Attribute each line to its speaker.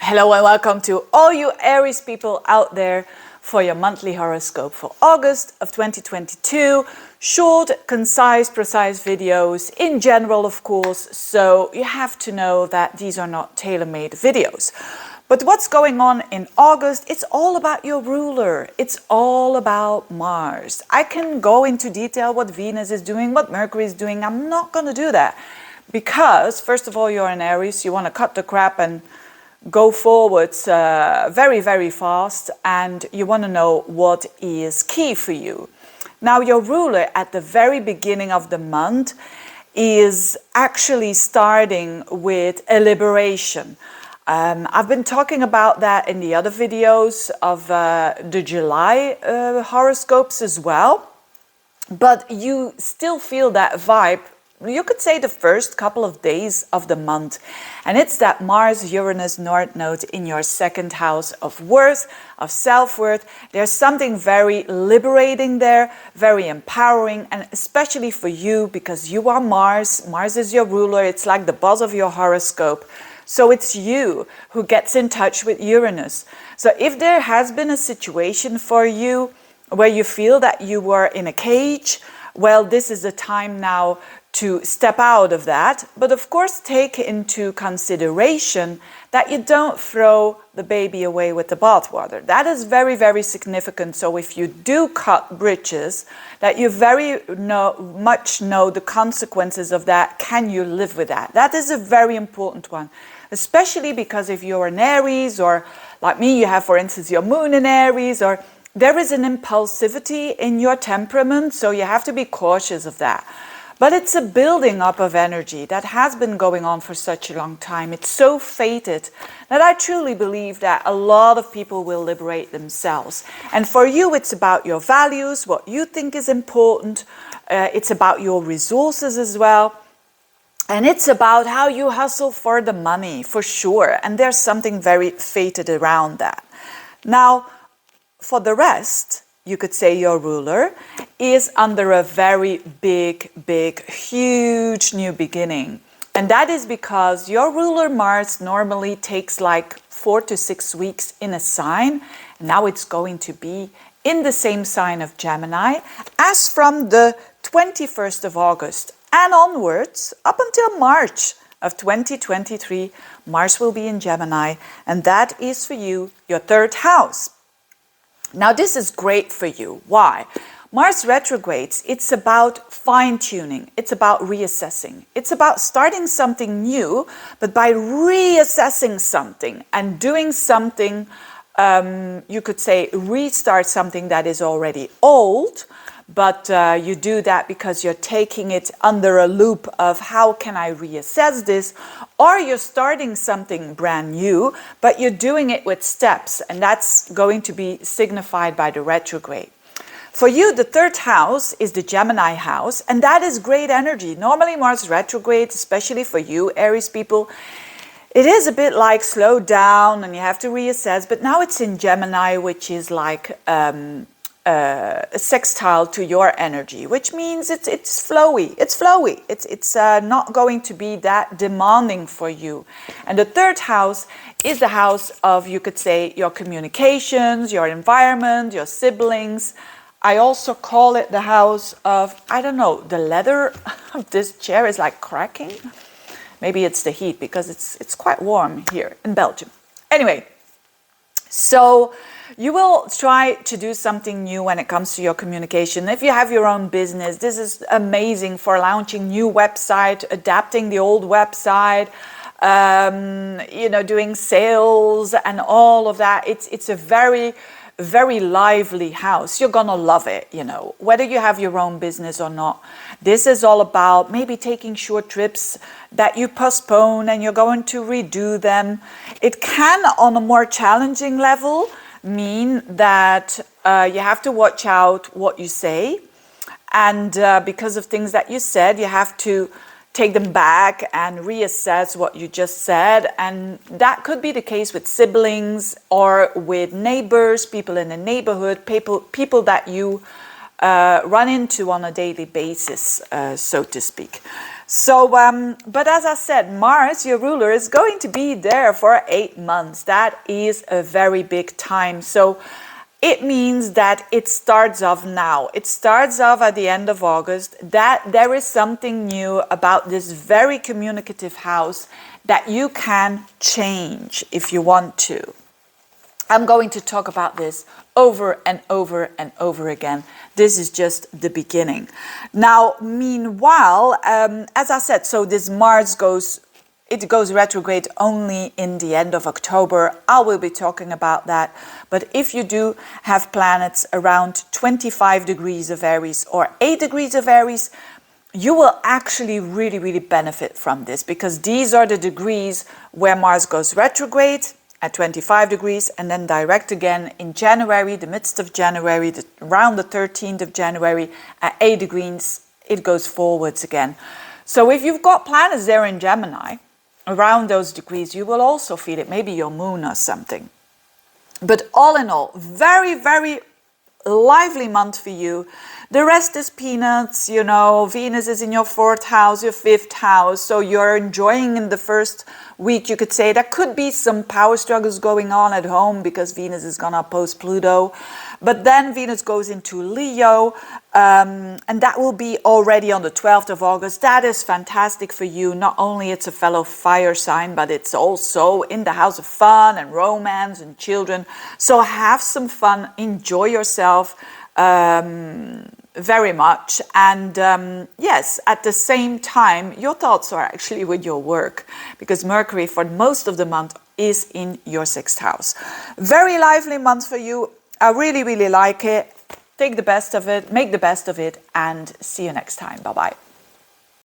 Speaker 1: Hello and welcome to all you Aries people out there for your monthly horoscope for August of 2022. Short, concise, precise videos in general, of course, so you have to know that these are not tailor-made videos. But what's going on in August, it's all about your ruler. It's all about Mars. I can go into detail what Venus is doing, what Mercury is doing. I'm not going to do that because, first of all, you're in Aries. You want to cut the crap and go forwards very, very fast, and you want to know what is key for you. Now, your ruler at the very beginning of the month is actually starting with a liberation. I've been talking about that in the other videos of the July horoscopes as well, but you still feel that vibe. You could say the first couple of days of the month, and it's that Mars-Uranus North Node in your second house of worth, of self-worth. There's something very liberating there, very empowering, and especially for you because you are Mars. Mars is your ruler. It's like the boss of your horoscope. So it's you who gets in touch with Uranus. So if there has been a situation for you where you feel that you were in a cage, well, this is the time now to step out of that, but of course take into consideration that you don't throw the baby away with the bathwater. That is very, very significant. So if you do cut bridges, that you very much know the consequences of that. Can you live with that? That is a very important one, especially because if you're an Aries, or like me, you have, for instance, your moon in Aries, or there is an impulsivity in your temperament, so you have to be cautious of that. But it's a building up of energy that has been going on for such a long time. It's so fated that I truly believe that a lot of people will liberate themselves. And for you, it's about your values, what you think is important. It's about your resources as well. And it's about how you hustle for the money, for sure. And there's something very fated around that. Now, for the rest, you could say your ruler is under a very big, huge new beginning. And that is because your ruler Mars normally takes like 4 to 6 weeks in a sign. Now it's going to be in the same sign of Gemini as from the 21st of August and onwards up until March of 2023. Mars will be in Gemini, and that is for you, your third house. Now, this is great for you. Why? Mars retrogrades, it's about fine-tuning. It's about reassessing. It's about starting something new, but by reassessing something and doing something, you could say restart something that is already old, but you do that because you're taking it under a loop of how can I reassess this, or you're starting something brand new, but you're doing it with steps, and that's going to be signified by the retrograde. For you, the third house is the Gemini house, and that is great energy. Normally Mars retrograde, especially for you Aries people, it is a bit like slow down and you have to reassess, but now it's in Gemini, which is like a sextile to your energy, which means it's flowy. It's flowy. It's not going to be that demanding for you. And the third house is the house of, you could say, your communications, your environment, your siblings. I also call it the house of, I don't know, the leather of this chair is like cracking. Maybe it's the heat because it's quite warm here in Belgium. Anyway, so you will try to do something new when it comes to your communication. If you have your own business, this is amazing for launching new website, adapting the old website, doing sales and all of that. It's a very, very lively house. You're gonna love it, whether you have your own business or not. This is all about maybe taking short trips that you postpone and you're going to redo them. It can, on a more challenging level, mean that you have to watch out what you say, and because of things that you said, you have to take them back and reassess what you just said. And that could be the case with siblings or with neighbors, people in the neighborhood, people that you run into on a daily basis, so to speak. So, but as I said, Mars, your ruler, is going to be there for 8 months. That is a very big time. So it means that it starts off now. It starts off at the end of August, that there is something new about this very communicative house that you can change if you want to. I'm going to talk about this over and over and over again. This is just the beginning. Now, meanwhile, as I said, so this Mars goes retrograde only in the end of October. I will be talking about that. But if you do have planets around 25 degrees of Aries or 8 degrees of Aries, you will actually really, really benefit from this, because these are the degrees where Mars goes retrograde at 25 degrees and then direct again in January, the midst of January, around the 13th of January at 8 degrees, it goes forwards again. So if you've got planets there in Gemini, around those degrees, you will also feel it, maybe your moon or something. But all in all, very, very lively month for you. The rest is peanuts, you know. Venus is in your 4th house, your 5th house, so you're enjoying in the first week, you could say. There could be some power struggles going on at home because Venus is gonna oppose Pluto, but then Venus goes into Leo, and that will be already on the 12th of August. That is fantastic for you. Not only it's a fellow fire sign, but it's also in the house of fun and romance and children. So have some fun, enjoy yourself very much. And yes, at the same time, your thoughts are actually with your work, because Mercury for most of the month is in your 6th house. Very lively month for you. I really, really like it. Take the best of it, make the best of it, and see you next time. Bye-bye.